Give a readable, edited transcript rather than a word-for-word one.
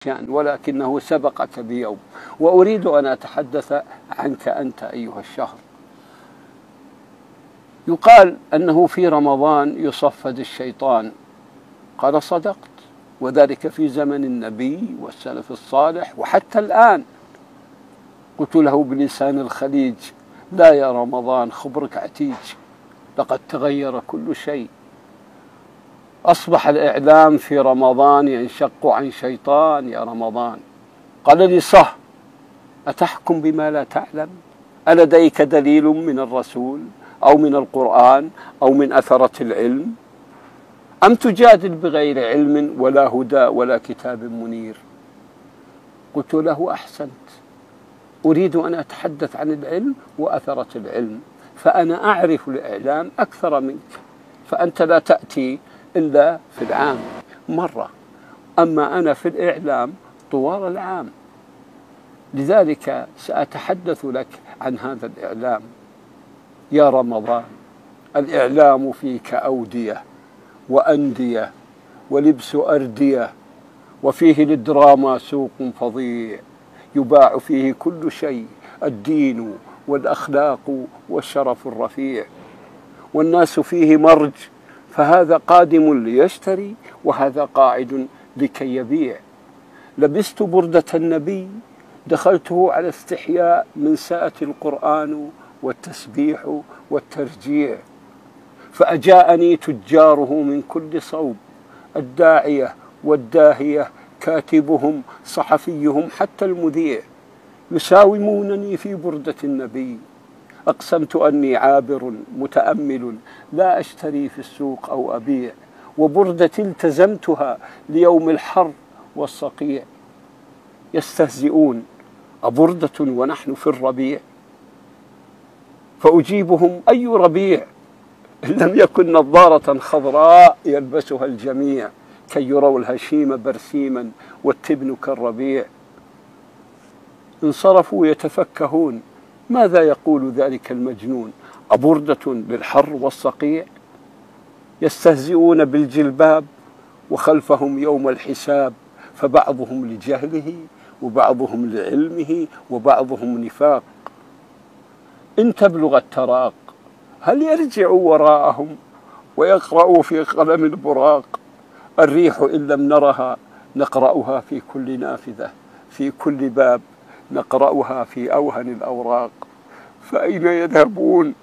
ولكنه سبقك بيوم، وأريد أن أتحدث عنك أنت أيها الشهر. يقال أنه في رمضان يصفد الشيطان، قال صدقت، وذلك في زمن النبي والسلف الصالح وحتى الآن. قلت له بلسان الخليج: لا يا رمضان، خبرك عتيج، لقد تغير كل شيء، أصبح الإعلام في رمضان ينشق عن شيطان يا رمضان. قال لي: صح، أتحكم بما لا تعلم؟ ألديك دليل من الرسول أو من القرآن أو من أثرة العلم، أم تجادل بغير علم ولا هدى ولا كتاب منير؟ قلت له: أحسنت، أريد أن أتحدث عن العلم وأثرة العلم، فأنا أعرف الإعلام أكثر منك، فأنت لا تأتي إلا في العام مرة، أما أنا في الإعلام طوال العام. لذلك سأتحدث لك عن هذا الإعلام. يا رمضان، الإعلام فيك أودية وأندية ولبس أردية، وفيه للدراما سوق فظيع، يباع فيه كل شيء، الدين والأخلاق والشرف الرفيع، والناس فيه مرج، فهذا قادم ليشتري وهذا قاعد لكي يبيع. لبست بردة النبي، دخلته على استحياء من ساءة القرآن والتسبيح والترجيع، فأجاءني تجاره من كل صوب، الداعية والداهية، كاتبهم صحفيهم حتى المذيع، يساومونني في بردة النبي. أقسمت أني عابر متأمل، لا أشتري في السوق أو أبيع، وبردتي التزمتها ليوم الحر والصقيع. يستهزئون: أبردة ونحن في الربيع؟ فأجيبهم: أي ربيع إن لم يكن نظارة خضراء يلبسها الجميع كي يروا الهشيم برسيما والتبن كالربيع. انصرفوا يتفكهون: ماذا يقول ذلك المجنون؟ أبردة للحر والصقيع؟ يستهزئون بالجلباب وخلفهم يوم الحساب، فبعضهم لجهله وبعضهم لعلمه وبعضهم نفاق. إن تبلغ التراق هل يرجعوا وراءهم ويقرأوا في قلم البراق؟ الريح إن لم نرها نقرأها في كل نافذة، في كل باب نقرأها في أوهن الأوراق. فأين يذهبون